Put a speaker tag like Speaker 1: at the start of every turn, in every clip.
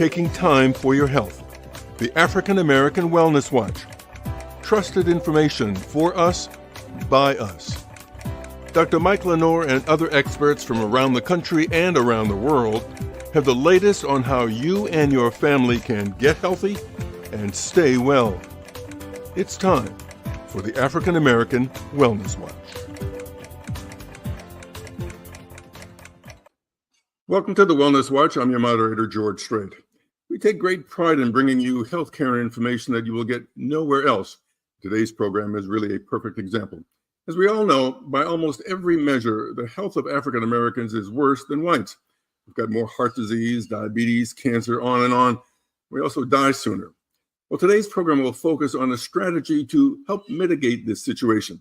Speaker 1: taking time for your health. The African American Wellness Watch. Trusted information for us, by us. Dr. Mike Lenore and other experts from around the country and around the world have the latest on how you and your family can get healthy and stay well. It's time for the African American Wellness Watch. Welcome to the Wellness Watch. I'm your moderator, George Strait. We take great pride in bringing you healthcare information that you will get nowhere else. Today's program is really a perfect example. As we all know, by almost every measure, the health of African Americans is worse than whites. We've got more heart disease, diabetes, cancer, on and on. We also die sooner. Well, today's program will focus on a strategy to help mitigate this situation.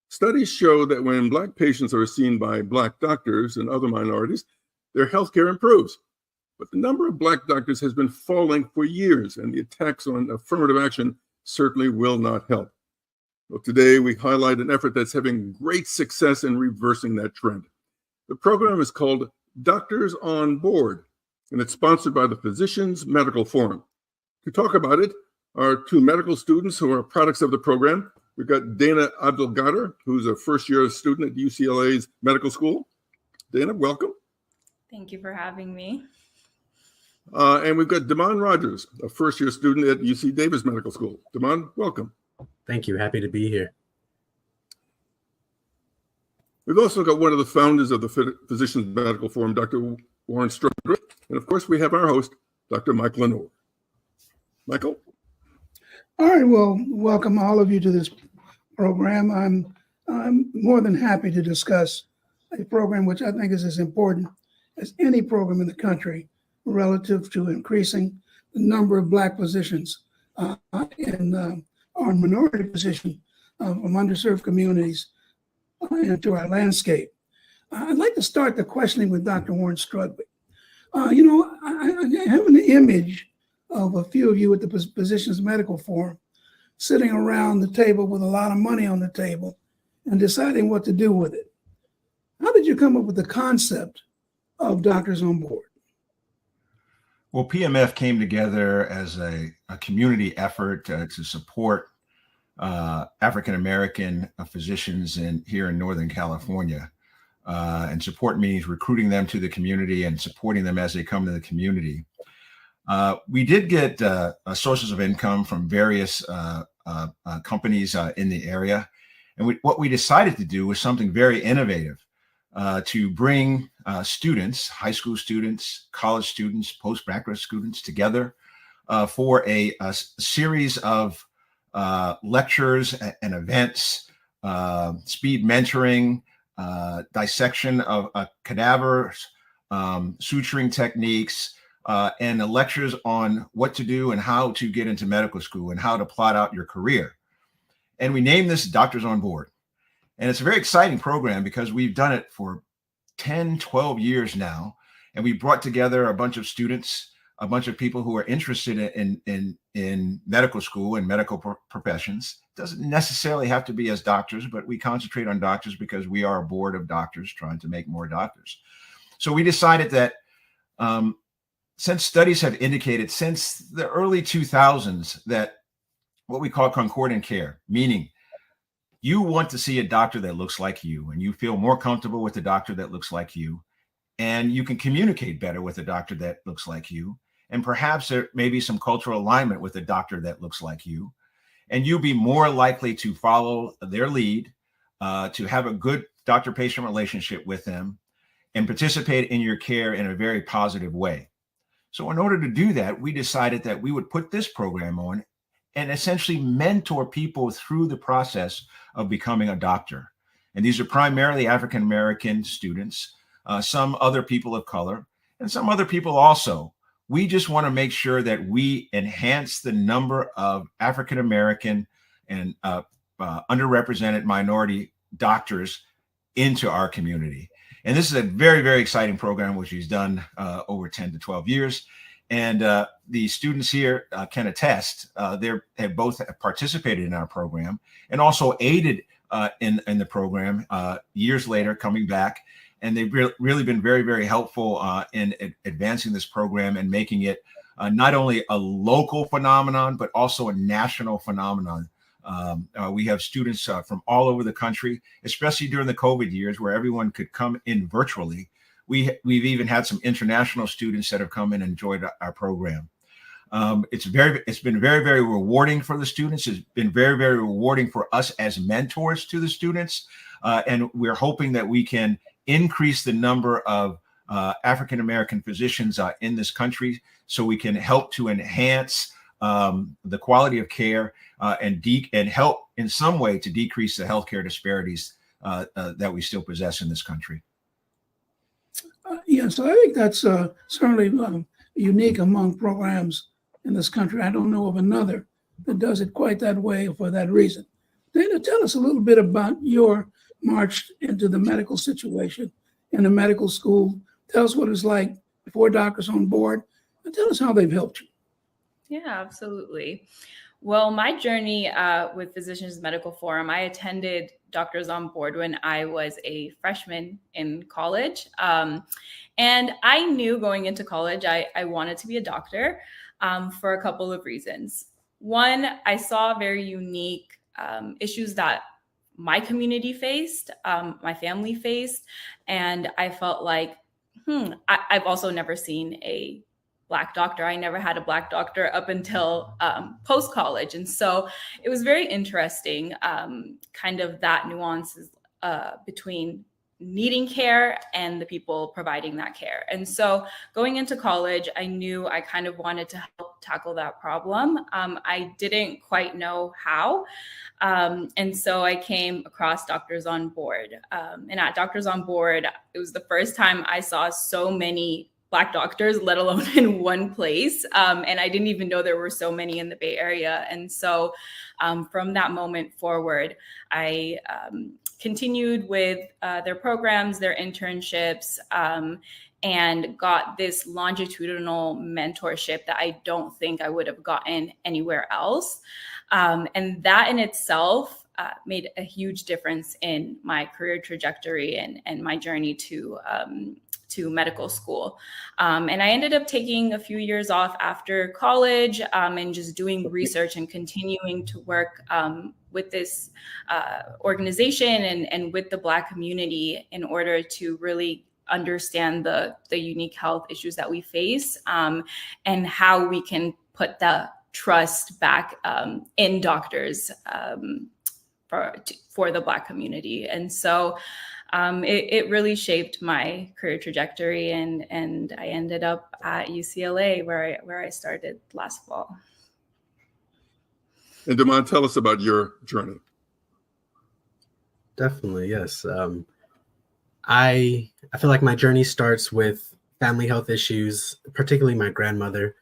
Speaker 1: Studies show that when Black patients are seen by Black doctors and other minorities, their healthcare improves. But the number of Black doctors has been falling for years, and the attacks on affirmative action certainly will not help. Well, today we highlight an effort that's having great success in reversing that trend. The program is called Doctors on Board, and it's sponsored by the Physicians Medical Forum. To talk about it are two medical students who are products of the program. We've got Dana Abdelgader, who's a first-year student at UCLA's medical school. Dana, welcome.
Speaker 2: Thank you for having me.
Speaker 1: And we've got Damon Rogers, a first-year student at UC Davis Medical School. Damon, welcome.
Speaker 3: Thank you. Happy to be here.
Speaker 1: We've also got one of the founders of the Physicians Medical Forum, Dr. Warren Strudwick. And of course, we have our host, Dr. Mike Lenore. Michael?
Speaker 4: All right. Well, welcome all of you to this program. I'm more than happy to discuss a program which I think is as important as any program in the country relative to increasing the number of Black physicians in our minority position from underserved communities into our landscape. I'd like to start the questioning with Dr. Warren Strudwick. I have an image of a few of you at the Physicians Medical Forum sitting around the table with a lot of money on the table and deciding what to do with it. How did you come up with the concept of Doctors on Board?
Speaker 5: Well, PMF came together as a community effort to support African-American physicians here in Northern California. And support means recruiting them to the community and supporting them as they come to the community. We did get sources of income from various companies in the area. And what we decided to do was something very innovative. To bring students, high school students, college students, postgraduate students together for a series of lectures and events, speed mentoring, dissection of cadavers, suturing techniques, and lectures on what to do and how to get into medical school and how to plot out your career. And we named this Doctors on Board. And it's a very exciting program because we've done it for 10, 12 years now. And we brought together a bunch of students, a bunch of people who are interested in medical school and medical professions. It doesn't necessarily have to be as doctors, but we concentrate on doctors because we are a board of doctors trying to make more doctors. So we decided that since studies have indicated since the early 2000s that what we call concordant care, meaning you want to see a doctor that looks like you, and you feel more comfortable with a doctor that looks like you, and you can communicate better with a doctor that looks like you, and perhaps there may be some cultural alignment with a doctor that looks like you, and you'll be more likely to follow their lead, to have a good doctor-patient relationship with them, and participate in your care in a very positive way. So in order to do that, we decided that we would put this program on and essentially mentor people through the process of becoming a doctor. And these are primarily African-American students, some other people of color, and some other people also. We just want to make sure that we enhance the number of African-American and underrepresented minority doctors into our community. And this is a very, very exciting program, which he's done over 10 to 12 years. And the students here can attest. They have both participated in our program and also aided in the program years later, coming back. And they've really been very, very helpful in advancing this program and making it not only a local phenomenon, but also a national phenomenon. We have students from all over the country, especially during the COVID years where everyone could come in virtually. We've even had some international students that have come in and enjoyed our program. It's been very, very rewarding for the students. It's been very, very rewarding for us as mentors to the students. And we're hoping that we can increase the number of African-American physicians in this country so we can help to enhance the quality of care and help in some way to decrease the healthcare disparities that we still possess in this country.
Speaker 4: Yeah, so I think that's certainly unique among programs in this country. I don't know of another that does it quite that way for that reason. Dana, tell us a little bit about your march into the medical situation in the medical school. Tell us what it's like before Doctors on Board, and tell us how they've helped you.
Speaker 2: Yeah, absolutely. Well, my journey with Physicians Medical Forum, I attended Doctors on Board when I was a freshman in college. And I knew going into college, I wanted to be a doctor for a couple of reasons. One, I saw very unique issues that my community faced, my family faced, and I felt like, I've also never seen a Black doctor. I never had a Black doctor up until post-college. And so it was very interesting, kind of that nuances between needing care and the people providing that care. And so going into college, I knew I kind of wanted to help tackle that problem. I didn't quite know how. And so I came across Doctors on Board. And at Doctors on Board, it was the first time I saw so many Black doctors, let alone in one place. And I didn't even know there were so many in the Bay Area. And so from that moment forward, I continued with their programs, their internships, and got this longitudinal mentorship that I don't think I would have gotten anywhere else. And that in itself made a huge difference in my career trajectory and my journey to medical school. And I ended up taking a few years off after college and just doing research and continuing to work with this organization and with the Black community in order to really understand the unique health issues that we face and how we can put the trust back in doctors for the Black community. And so it really shaped my career trajectory, and I ended up at UCLA where I started last fall.
Speaker 1: And Damon, tell us about your journey.
Speaker 3: Definitely, yes. I feel like my journey starts with family health issues, particularly my grandmother.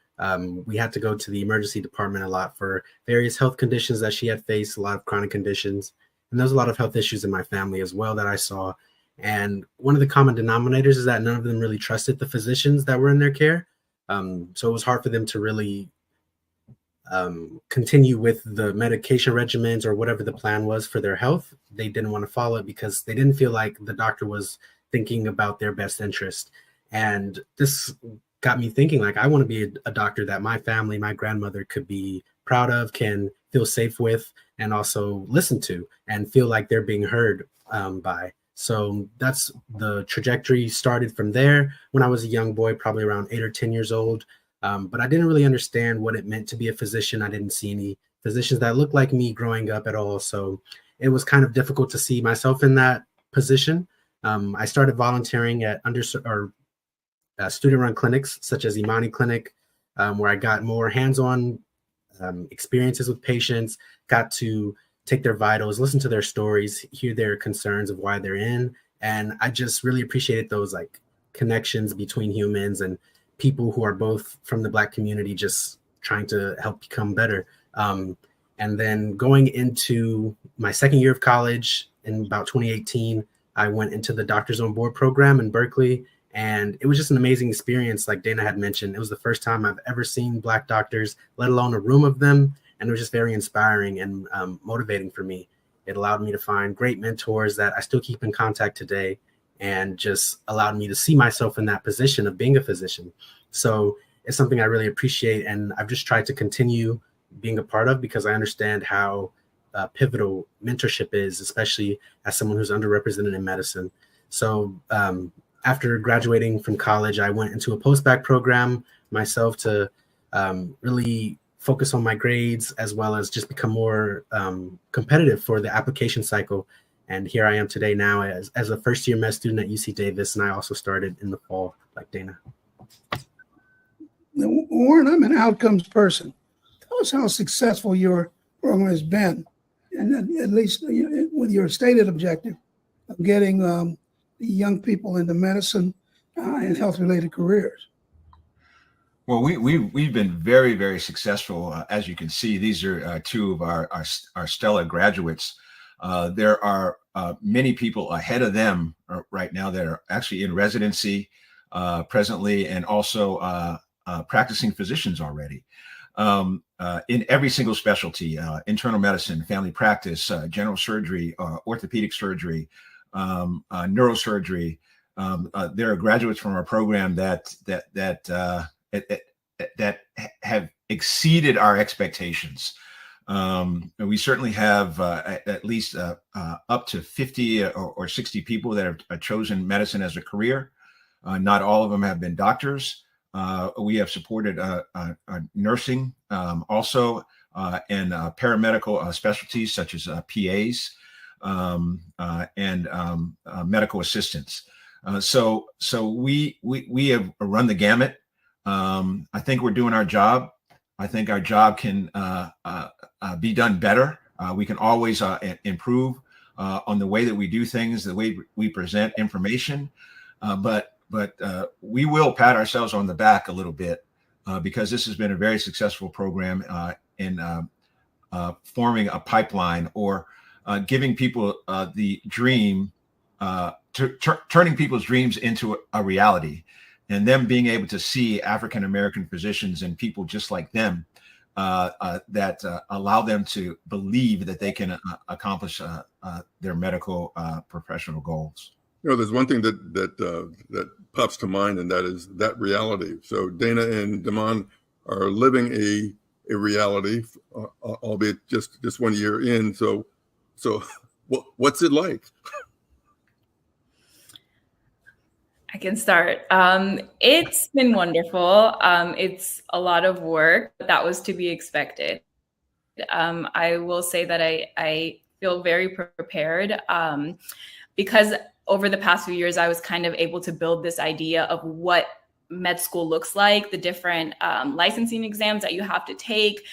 Speaker 3: We had to go to the emergency department a lot for various health conditions that she had faced, a lot of chronic conditions. And there's a lot of health issues in my family as well that I saw. And one of the common denominators is that none of them really trusted the physicians that were in their care. So it was hard for them to really continue with the medication regimens or whatever the plan was for their health. They didn't want to follow it because they didn't feel like the doctor was thinking about their best interest. And this got me thinking, like, I want to be a doctor that my family, my grandmother could be proud of, can feel safe with, and also listen to and feel like they're being heard by. So that's the trajectory started from there when I was a young boy, probably around 8 or 10 years old. But I didn't really understand what it meant to be a physician. I didn't see any physicians that looked like me growing up at all. So it was kind of difficult to see myself in that position. I started volunteering at student-run clinics such as Imani Clinic, where I got more hands-on experiences with patients, got to take their vitals, listen to their stories, hear their concerns of why they're in. And I just really appreciated those like connections between humans and people who are both from the Black community, just trying to help become better. And then going into my second year of college in about 2018, I went into the Doctors on Board program in Berkeley. And it was just an amazing experience. Like Dana had mentioned, it was the first time I've ever seen Black doctors, let alone a room of them. And it was just very inspiring and motivating for me. It allowed me to find great mentors that I still keep in contact today, and just allowed me to see myself in that position of being a physician. So is something I really appreciate, and I've just tried to continue being a part of because I understand how pivotal mentorship is, especially as someone who's underrepresented in medicine. So after graduating from college, I went into a post-bac program myself to really focus on my grades, as well as just become more competitive for the application cycle. And here I am today now as a first-year med student at UC Davis, and I also started in the fall, like Dana.
Speaker 4: Now, Warren, I'm an outcomes person. Tell us how successful your program has been, and at least with your stated objective of getting young people into medicine and health-related careers.
Speaker 5: Well, we've been very, very successful. As you can see, these are two of our stellar graduates. There are many people ahead of them right now that are actually in residency presently, and also practicing physicians already in every single specialty: internal medicine, family practice, general surgery, orthopedic surgery, neurosurgery. There are graduates from our program that have exceeded our expectations. We certainly have at least up to 50 or 60 people that have chosen medicine as a career. Not all of them have been doctors. We have supported nursing also, and paramedical specialties such as PAs and medical assistants. So we have run the gamut. I think we're doing our job. I think our job can be done better. We can always improve on the way that we do things, the way we present information. But we will pat ourselves on the back a little bit because this has been a very successful program in forming a pipeline, or giving people the dream, turning people's dreams into a reality, and them being able to see African American physicians and people just like them that allow them to believe that they can accomplish their medical professional goals.
Speaker 1: There's one thing that pops to mind, and that is that reality. So Dana and Damon are living a reality, albeit just 1 year in. So what's it like?
Speaker 2: I can start. It's been wonderful. It's a lot of work, but that was to be expected. I will say that I feel very prepared because over the past few years, I was kind of able to build this idea of what med school looks like, the different licensing exams that you have to take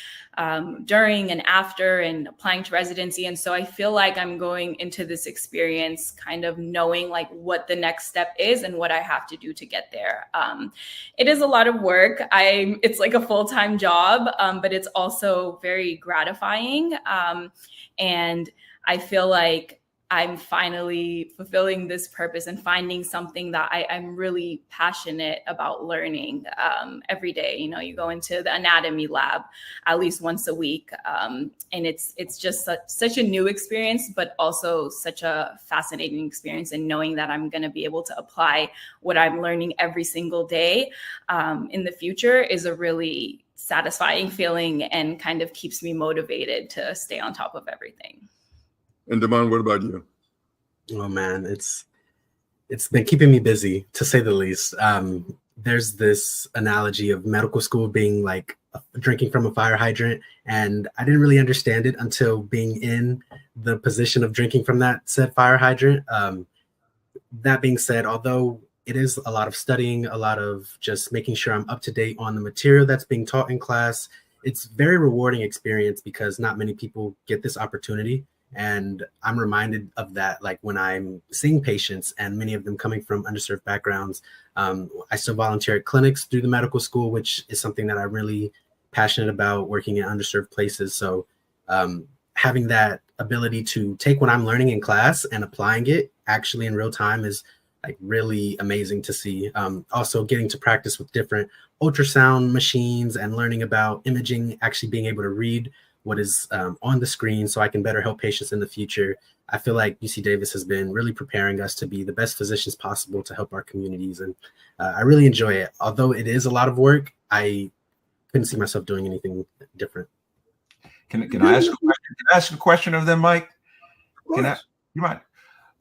Speaker 2: during and after and applying to residency. And so I feel like I'm going into this experience kind of knowing like what the next step is and what I have to do to get there. It is a lot of work. It's like a full-time job, but it's also very gratifying. And I feel like I'm finally fulfilling this purpose and finding something that I'm really passionate about learning every day. You go into the anatomy lab at least once a week, and it's just such a new experience, but also such a fascinating experience. And knowing that I'm going to be able to apply what I'm learning every single day in the future is a really satisfying feeling and kind of keeps me motivated to stay on top of everything.
Speaker 1: And Damon, what about you?
Speaker 3: Oh man, it's been keeping me busy, to say the least. There's this analogy of medical school being like drinking from a fire hydrant, and I didn't really understand it until being in the position of drinking from that said fire hydrant. That being said, although it is a lot of studying, a lot of just making sure I'm up to date on the material that's being taught in class, it's a very rewarding experience because not many people get this opportunity. And I'm reminded of that, like when I'm seeing patients and many of them coming from underserved backgrounds. I still volunteer at clinics through the medical school, which is something that I'm really passionate about, working in underserved places. So having that ability to take what I'm learning in class and applying it actually in real time is like really amazing to see. Also getting to practice with different ultrasound machines and learning about imaging, actually being able to read what is on the screen so I can better help patients in the future I feel like UC Davis has been really preparing us to be the best physicians possible to help our communities. And I really enjoy it. Although it is a lot of work, I couldn't see myself doing anything different.
Speaker 5: Can I ask a question? Can I ask a question of them, Mike? Can I? You mind?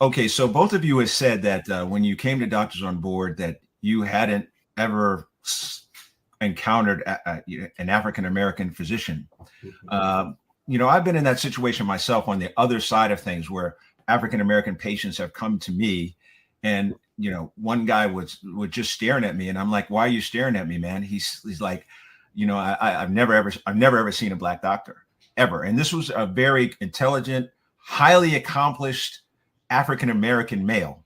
Speaker 5: Okay, so both of you have said that when you came to Doctors on Board, that you hadn't ever encountered an African American physician. I've been in that situation myself on the other side of things, where African American patients have come to me, and one guy was just staring at me, and I'm like, "Why are you staring at me, man?" He's like, I've never ever seen a Black doctor ever, and this was a very intelligent, highly accomplished African American male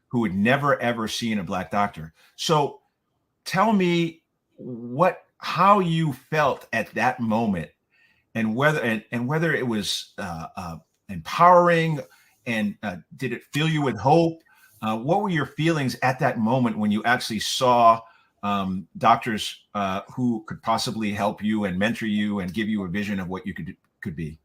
Speaker 5: who had never ever seen a Black doctor. So, tell me how you felt at that moment, and whether it was empowering, and did it fill you with hope? What were your feelings at that moment when you actually saw doctors who could possibly help you and mentor you and give you a vision of what you could be?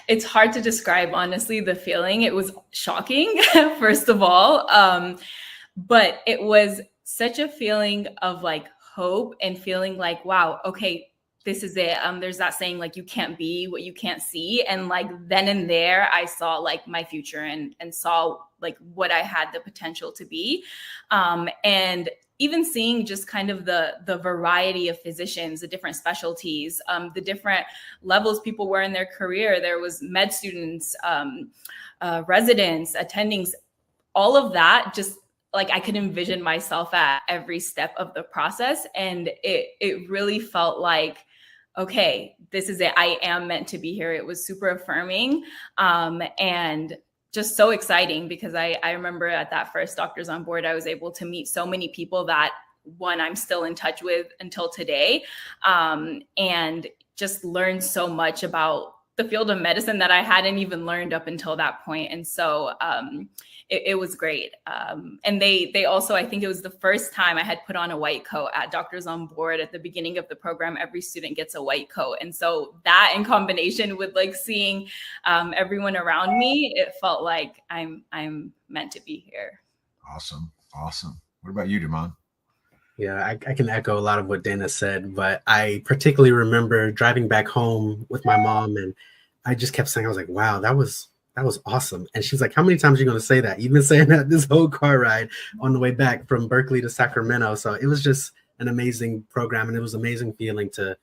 Speaker 2: It's hard to describe, honestly, the feeling. It was shocking, first of all. But it was such a feeling of like hope, and feeling like, wow, okay, this is it. There's that saying, like, you can't be what you can't see. And like then and there, I saw like my future, and saw like what I had the potential to be. And even seeing just kind of the variety of physicians, the different specialties, the different levels people were in their career. There was med students, residents, attendings, all of that. Just like I could envision myself at every step of the process. And it really felt like, okay, this is it. I am meant to be here. It was super affirming, and just so exciting, because I remember at that first Doctors on Board, I was able to meet so many people that, one, I'm still in touch with until today, and just learn so much about the field of medicine that I hadn't even learned up until that point. And so it was great. And they also, I think it was the first time I had put on a white coat at Doctors on Board. At the beginning of the program, every student gets a white coat. And so that, in combination with like seeing everyone around me, it felt like I'm meant to be here.
Speaker 5: Awesome. What about you, Damon?
Speaker 3: Yeah, I can echo a lot of what Dana said, but I particularly remember driving back home with my mom, and I just kept saying, I was like, wow, that was awesome. And she was like, how many times are you going to say that? You've been saying that this whole car ride on the way back from Berkeley to Sacramento. So it was just an amazing program, and it was an amazing feeling to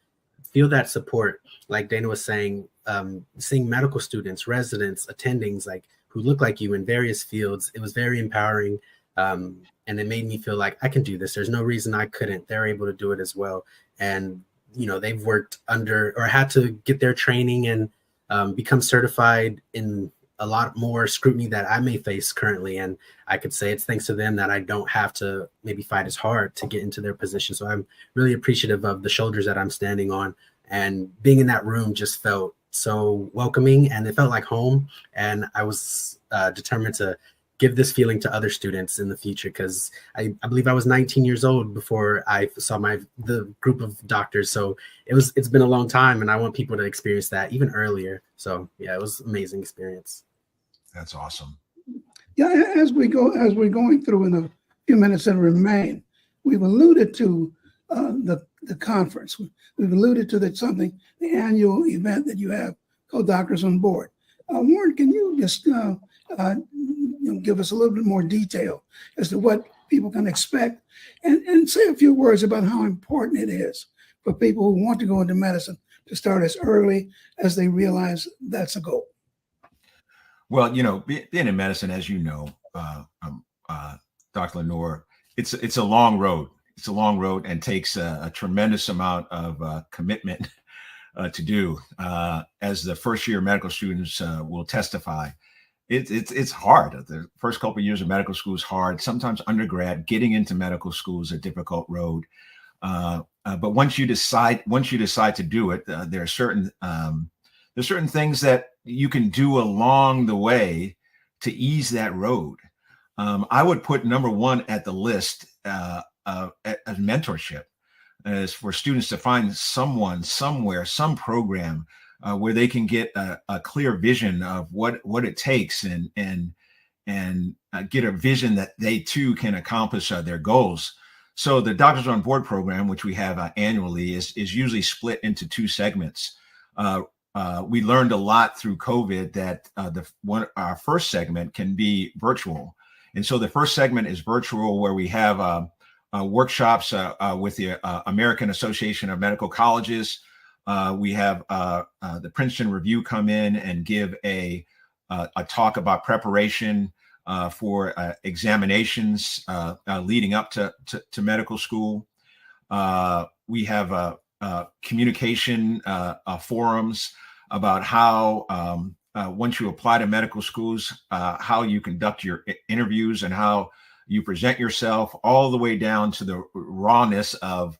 Speaker 3: feel that support. Like Dana was saying, seeing medical students, residents, attendings, like who look like you in various fields. It was very empowering. And it made me feel like I can do this. There's no reason I couldn't. They're able to do it as well. And, they've worked under, or had to get their training and become certified in a lot more scrutiny that I may face currently. And I could say it's thanks to them that I don't have to maybe fight as hard to get into their position. So I'm really appreciative of the shoulders that I'm standing on, and being in that room just felt so welcoming, and it felt like home. And I was determined to give this feeling to other students in the future, because I believe I was 19 years old before I saw the group of doctors. So it's been a long time, and I want people to experience that even earlier. So yeah, it was an amazing experience.
Speaker 5: That's awesome.
Speaker 4: Yeah, as we're going through in the few minutes that remain, we've alluded to the conference. We've alluded to the annual event that you have called Doctors on Board. Warren, can you just give us a little bit more detail as to what people can expect, and say a few words about how important it is for people who want to go into medicine to start as early as they realize that's a goal?
Speaker 5: Well, being in medicine, as you know, Dr. Lenore, it's a long road. It's a long road, and takes a tremendous amount of commitment to do. As the first year medical students will testify, it's hard. The first couple of years of medical school is hard. Sometimes undergrad, getting into medical school is a difficult road. But once you decide to do it, there are certain things that you can do along the way to ease that road. I would put number one at the list as mentorship. is for students to find someone, somewhere, some program where they can get a clear vision of what it takes and get a vision that they too can accomplish their goals. So the Doctors on Board program, which we have annually, is usually split into two segments. We learned a lot through COVID that our first segment can be virtual. And so the first segment is virtual, where we have workshops with the American Association of Medical Colleges. We have the Princeton Review come in and give a talk about preparation for examinations leading up to medical school. We have communication forums about how once you apply to medical schools, how you conduct your interviews and how you present yourself, all the way down to the rawness of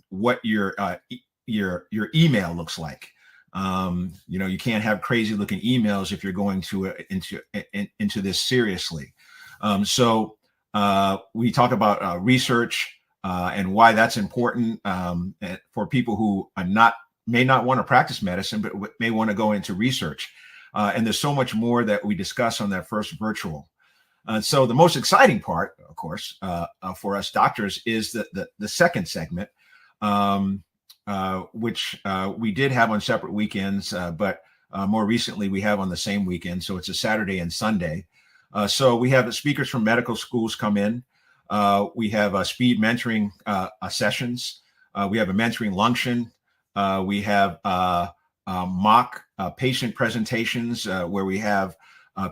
Speaker 5: what your email looks like. You can't have crazy looking emails if you're going to into this seriously. So we talk about research and why that's important for people who may not want to practice medicine, but may want to go into research. And there's so much more that we discuss on that first virtual. So the most exciting part, of course, for us doctors is the second segment, which we did have on separate weekends, but more recently we have on the same weekend. So it's a Saturday and Sunday. So we have the speakers from medical schools come in. We have speed mentoring sessions. We have a mentoring luncheon. We have mock patient presentations where we have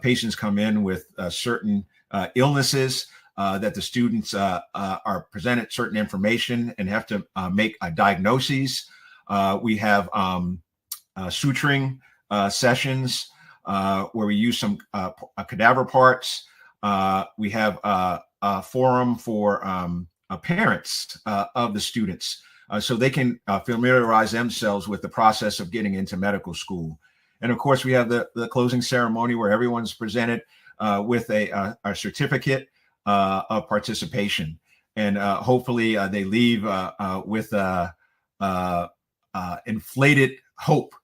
Speaker 5: patients come in with certain illnesses that the students are presented certain information and have to make a diagnosis. We have suturing sessions where we use some cadaver parts. We have a forum for parents of the students so they can familiarize themselves with the process of getting into medical school. And of course, we have the closing ceremony where everyone's presented with a certificate of participation. And hopefully they leave with inflated hope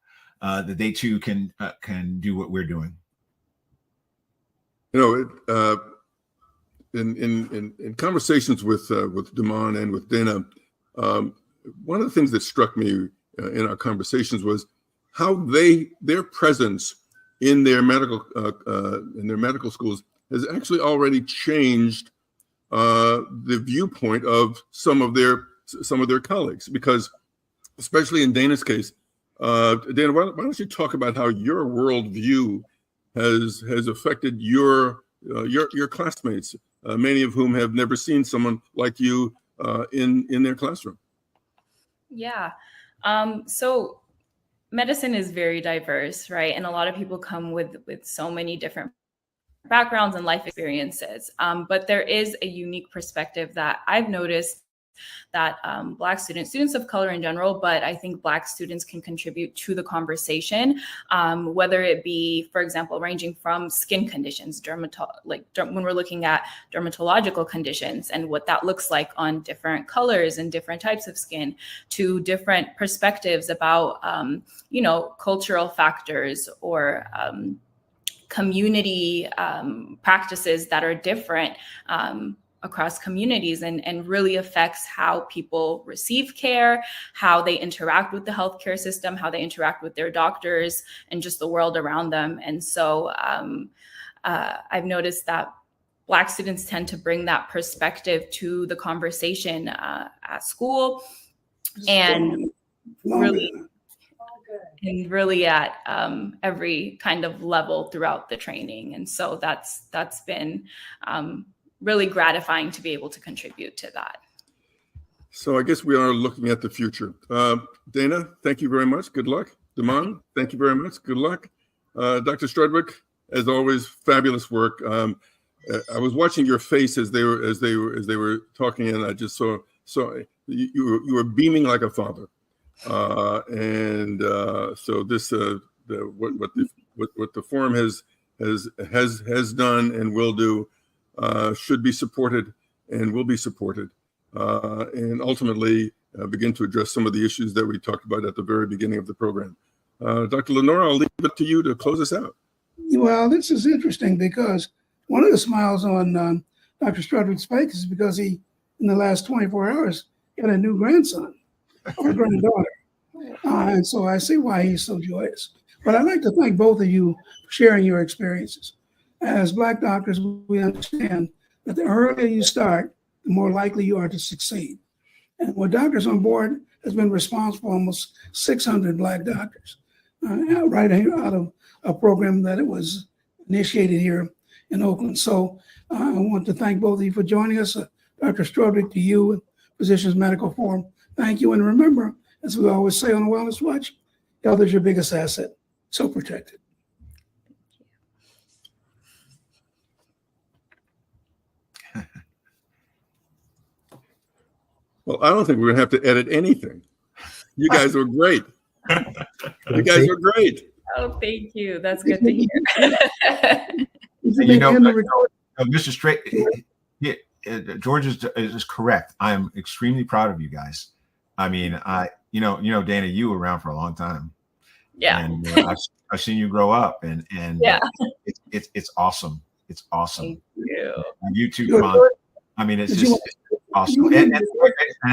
Speaker 5: that they too can do what we're doing.
Speaker 1: In conversations with Damon and with Dana, one of the things that struck me in our conversations was how their presence in their medical schools has actually already changed the viewpoint of some of their colleagues. Because especially in Dana's case, Dana, why don't you talk about how your worldview has affected your classmates, many of whom have never seen someone like you in their classroom?
Speaker 2: Yeah. So medicine is very diverse, right? And a lot of people come with so many different backgrounds and life experiences. But there is a unique perspective that I've noticed that Black students of color in general, but I think Black students can contribute to the conversation, whether it be, for example, ranging from skin conditions, when we're looking at dermatological conditions and what that looks like on different colors and different types of skin, to different perspectives about, cultural factors or community practices that are different across communities and really affects how people receive care, how they interact with the healthcare system, how they interact with their doctors, and just the world around them. And so I've noticed that Black students tend to bring that perspective to the conversation at school and really at every kind of level throughout the training. And so that's been really gratifying to be able to contribute to that.
Speaker 1: So I guess we are looking at the future. Dana, thank you very much. Good luck. Damon, thank you very much. Good luck. Dr. Strudwick, as always, fabulous work. I was watching your face as they were talking, and I just saw you were beaming like a father. So this what the forum has done and will do should be supported and will be supported. And ultimately, begin to address some of the issues that we talked about at the very beginning of the program. Dr. Lenora, I'll leave it to you to close us out.
Speaker 4: Well, this is interesting because one of the smiles on Dr. Strudwick's face is because he, in the last 24 hours, got a new grandson or granddaughter. And so I see why he's so joyous. But I'd like to thank both of you for sharing your experiences. As Black doctors, we understand that the earlier you start, the more likely you are to succeed. And what Doctors on Board has been responsible for almost 600 Black doctors, right here out of a program that it was initiated here in Oakland. So I want to thank both of you for joining us. Dr. Strudwick, to you, and Physicians Medical Forum, thank you. And remember, as we always say on the Wellness Watch, health is your biggest asset, so protect it.
Speaker 1: Well, I don't think we're going to have to edit anything. You guys were great. You guys were great.
Speaker 2: Oh, thank you. That's good to hear.
Speaker 5: Mr. Straight, George is correct. I'm extremely proud of you guys. I mean, Dana, you were around for a long time.
Speaker 2: Yeah.
Speaker 5: And I've seen you grow up, and
Speaker 2: yeah,
Speaker 5: it's awesome. It's awesome.
Speaker 2: Thank you.
Speaker 5: And you too, Con. I mean, it's just awesome. And